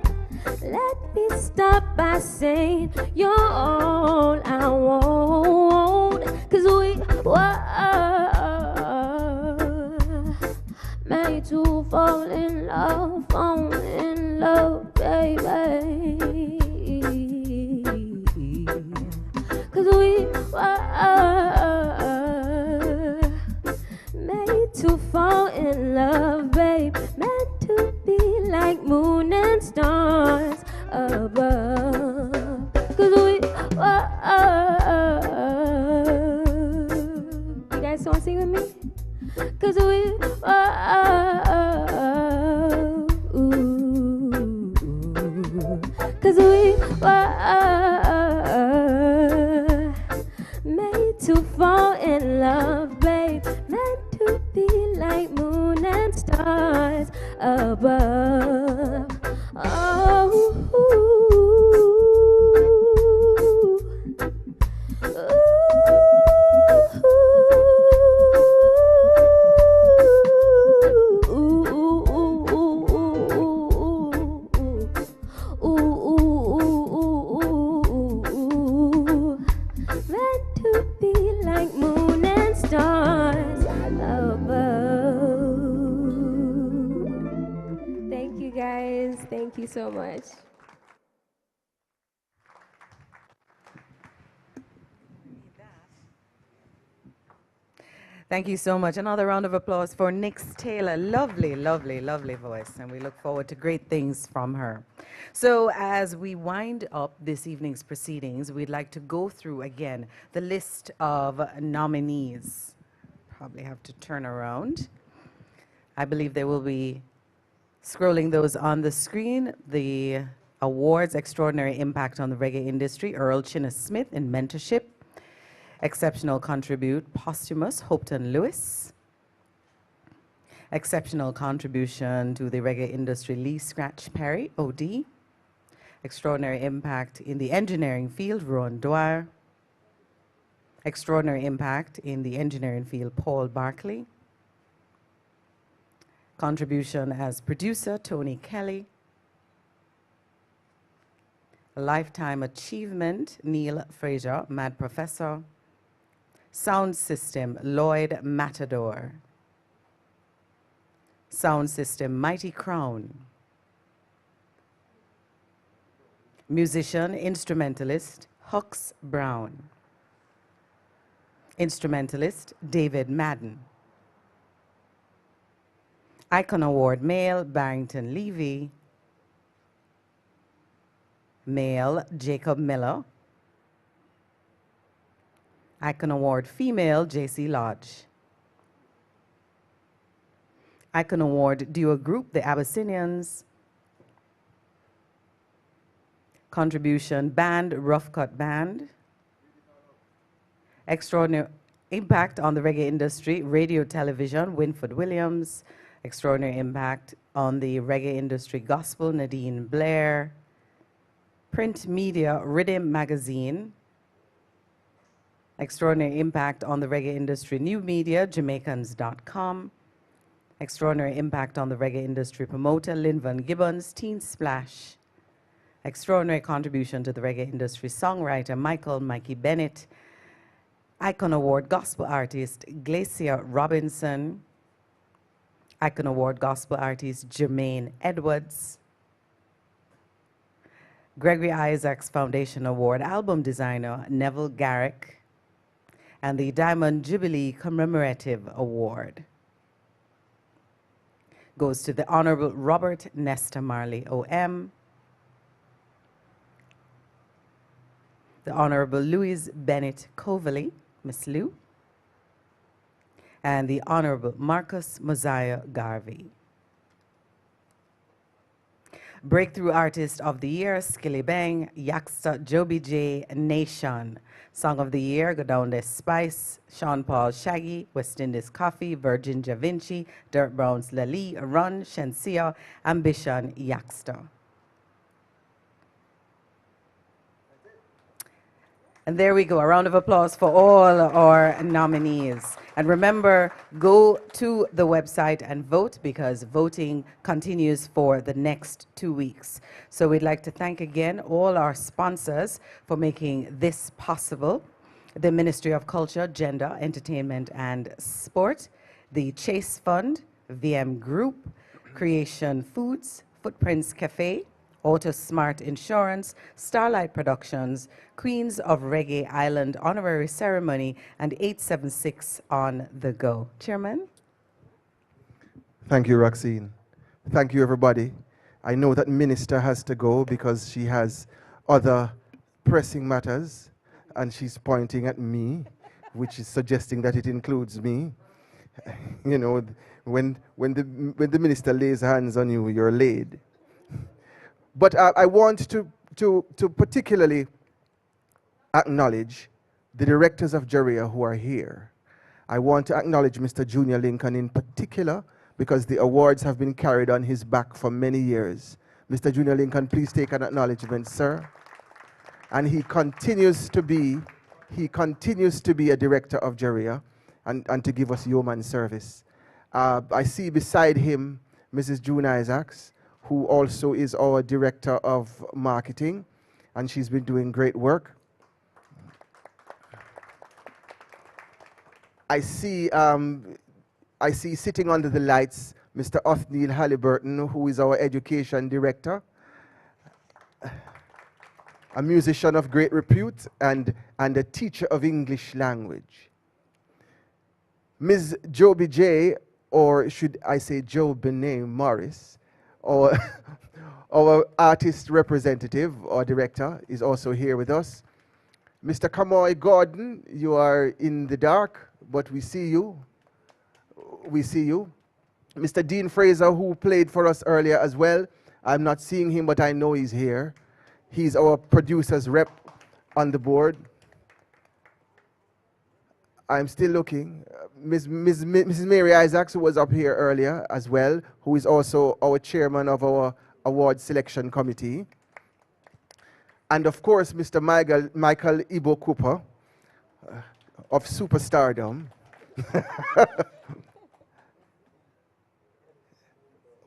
let me stop by saying you're all I want. 'Cause we were made to fall in love, baby. 'Cause we were made to fall in love, babe. Meant to be like moon and stars above. 'Cause we were. You guys want to sing with me? 'Cause we were. Cause we were made to fall in love, babe. Meant to be like moon and stars above. Oh, Thank you so much. Thank you so much. Another round of applause for Nix Taylor. Lovely, lovely, lovely voice. And we look forward to great things from her. So as we wind up this evening's proceedings, we'd like to go through again the list of nominees. Probably have to turn around. I believe they will be scrolling those on the screen. The awards: Extraordinary Impact on the Reggae Industry, Earl Chinna Smith in Mentorship. Exceptional Contribute, Posthumous, Hopeton Lewis. Exceptional Contribution to the Reggae Industry, Lee Scratch Perry, OD. Extraordinary Impact in the Engineering Field, Rowan Dwyer. Extraordinary Impact in the Engineering Field, Paul Barkley. Contribution as Producer, Tony Kelly. Lifetime Achievement, Neil Fraser, Mad Professor. Sound System, Lloyd Matador. Sound System, Mighty Crown. Musician, Instrumentalist, Hux Brown. Instrumentalist, David Madden. Icon Award, Male, Barrington Levy. Male, Jacob Miller. Icon Award, Female, J.C. Lodge. Icon Award, Duo Group, The Abyssinians. Contribution, Band, Rough Cut Band. Extraordinary Impact on the Reggae Industry, Radio Television, Winford Williams. Extraordinary Impact on the Reggae Industry, Gospel, Nadine Blair. Print Media, Rhythm Magazine. Extraordinary Impact on the Reggae Industry, New Media, Jamaicans.com. Extraordinary Impact on the Reggae Industry Promoter, Linvan Gibbons, Teen Splash. Extraordinary Contribution to the Reggae Industry Songwriter, Mikey Bennett. Icon Award, Gospel Artist, Glacia Robinson. Icon Award, Gospel Artist, Jermaine Edwards. Gregory Isaacs Foundation Award, Album Designer, Neville Garrick. And the Diamond Jubilee Commemorative Award goes to the Honorable Robert Nesta Marley, OM. The Honorable Louise Bennett Coverley, Miss Lou. And the Honorable Marcus Mosiah Garvey. Breakthrough Artist of the Year, Skilly Bang, Yaxta, Joby J, Nation. Song of the Year, Go Down the Spice, Sean Paul Shaggy, West Indies Coffee, Virgin Da Vinci, Dirt Browns Lali, Run, Shensia, Ambition, Yaxta. And there we go, a round of applause for all our nominees. And remember, go to the website and vote, because voting continues for the next 2 weeks. So we'd like to thank again all our sponsors for making this possible. The Ministry of Culture, Gender, Entertainment and Sport, the Chase Fund, VM Group, Creation Foods, Footprints Cafe, Auto Smart Insurance, Starlight Productions, Queens of Reggae Island Honorary Ceremony, and 876 on the go. Chairman? Thank you, Roxine. Thank you, everybody. I know that Minister has to go because she has other pressing matters, and she's pointing at me, which is suggesting that it includes me. You know, when the minister lays hands on you, you're laid. But I want to particularly acknowledge the directors of Jaria who are here. I want to acknowledge Mr. Junior Lincoln in particular, because the awards have been carried on his back for many years. Mr. Junior Lincoln, please take an acknowledgement, sir. And he continues to be a director of Jaria and to give us yeoman service. I see beside him Mrs. June Isaacs, who also is our director of marketing, and she's been doing great work. I see sitting under the lights Mr. Othniel Halliburton, who is our education director, a musician of great repute and a teacher of English language. Ms. Joby J, or should I say Joby Morris, or our artist representative or director is also here with us. Mr. Kamoy Gordon, you are in the dark, but we see you. We see you. Mr. Dean Fraser, who played for us earlier as well. I'm not seeing him, but I know he's here. He's our producer's rep on the board. I'm still looking. Mrs. Mary Isaacs, who was up here earlier as well, who is also our chairman of our award selection committee. And of course, Mr. Michael Ibo Cooper of Superstardom,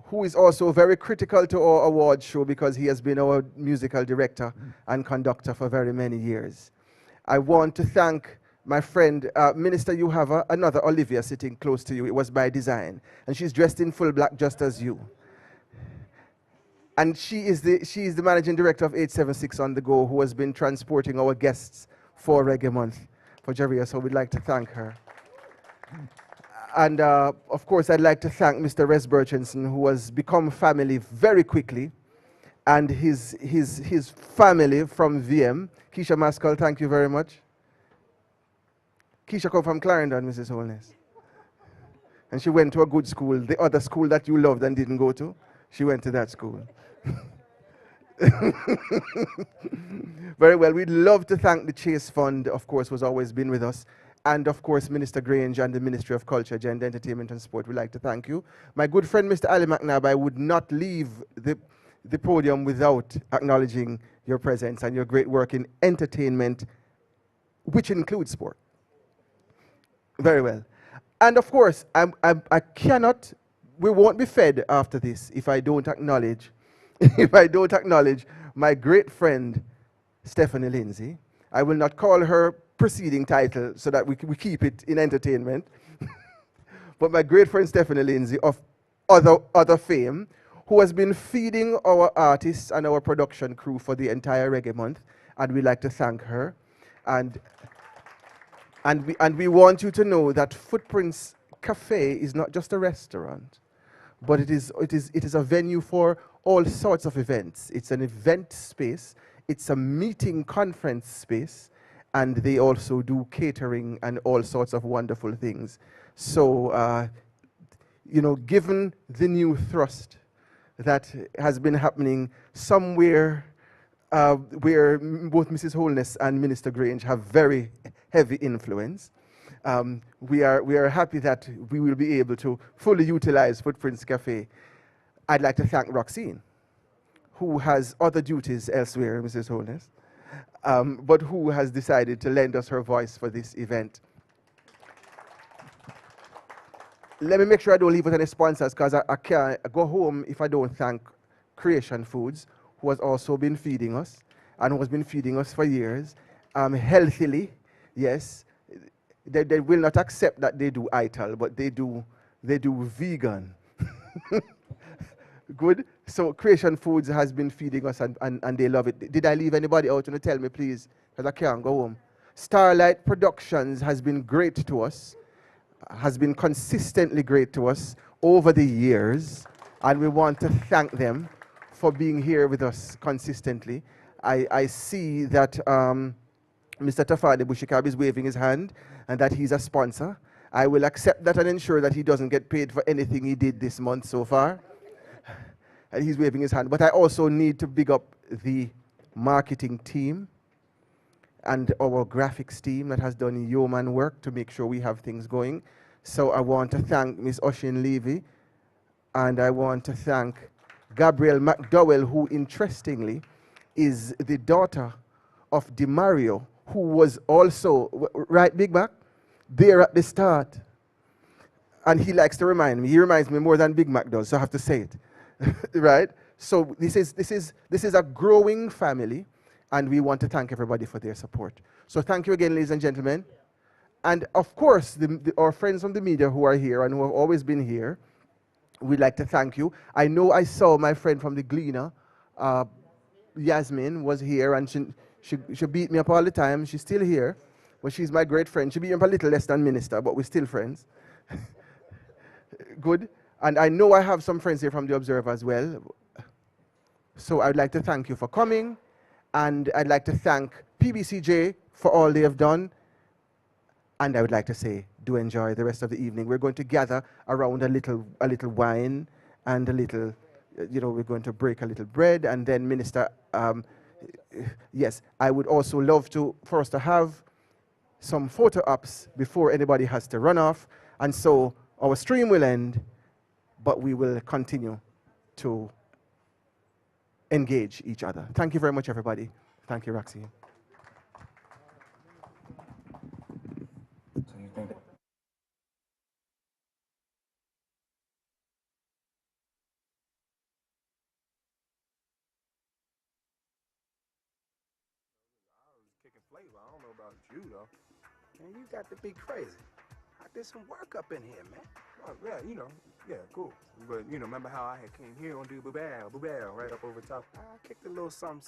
who is also very critical to our award show because he has been our musical director and conductor for very many years. I want to thank my friend, Minister, you have another Olivia sitting close to you. It was by design. And she's dressed in full black just as you. And she is the managing director of 876 On The Go, who has been transporting our guests for Reggae Month for Jaria, so we'd like to thank her. And of course, I'd like to thank Mr. Res Burchenson, who has become family very quickly, and his family from VM. Keisha Maskell, thank you very much. Keisha come from Clarendon, Mrs. Holness. And she went to a good school, the other school that you loved and didn't go to. She went to that school. Very well. We'd love to thank the Chase Fund, of course, who's always been with us. And of course, Minister Grange and the Ministry of Culture, Gender, Entertainment and Sport. We'd like to thank you. My good friend, Mr. Ali McNabb, I would not leave the podium without acknowledging your presence and your great work in entertainment, which includes sport. Very well. And of course, I cannot, we won't be fed after this if I don't acknowledge, my great friend, Stephanie Lindsay. I will not call her preceding title so that we keep it in entertainment. But my great friend, Stephanie Lindsay, of other fame, who has been feeding our artists and our production crew for the entire Reggae Month. And we'd like to thank her. And we want you to know that Footprints Cafe is not just a restaurant, but it is a venue for all sorts of events. It's an event space, it's a meeting conference space, and they also do catering and all sorts of wonderful things. So, you know, given the new thrust that has been happening somewhere where both Mrs. Holness and Minister Grange have very heavy influence, we are happy that we will be able to fully utilize Footprints Cafe. I'd like to thank Roxine, who has other duties elsewhere, Mrs. Holness, but who has decided to lend us her voice for this event. Let me make sure I don't leave with any sponsors, because I can't go home if I don't thank Creation Foods, who has also been feeding us, and who has been feeding us for years, healthily, yes. They will not accept that they do ITAL, but they do vegan. Good. So Creation Foods has been feeding us, and they love it. Did I leave anybody out? To tell me, please, because I can't go home. Starlight Productions has been great to us, has been consistently great to us over the years, and we want to thank them for being here with us consistently. I see that Mr. Tafani Bushikab is waving his hand and that he's a sponsor. I will accept that and ensure that he doesn't get paid for anything he did this month so far. And he's waving his hand. But I also need to big up the marketing team and our graphics team that has done yeoman work to make sure we have things going. So I want to thank Ms. Oshin Levy, and I want to thank Gabrielle McDowell, who interestingly is the daughter of DeMario, who was also, right, Big Mac, there at the start. And he likes to remind me. He reminds me more than Big Mac does, so I have to say it. Right? So this is a growing family, and we want to thank everybody for their support. So thank you again, ladies and gentlemen. And of course, our friends from the media who are here and who have always been here, we'd like to thank you. I know I saw my friend from the Gleaner Yasmin was here, and she beat me up all the time. She's still here, but she's my great friend. She beat me up a little less than minister, but we're still friends. Good. And I know I have some friends here from the Observer as well. So I'd like to thank you for coming, and I'd like to thank PBCJ for all they have done. And I would like to say, do enjoy the rest of the evening. We're going to gather around a little wine and a little, we're going to break a little bread, and then Minister, yes, I would also love for us to have some photo ops before anybody has to run off. And so our stream will end, but we will continue to engage each other. Thank you very much, everybody. Thank you, Roxy. Kicking flavor. I don't know about you though. Man, you got to be crazy. I did some work up in here, man. Oh, yeah, yeah, cool. But remember how I had came here on do boo-bow, right up over top? I kicked a little something.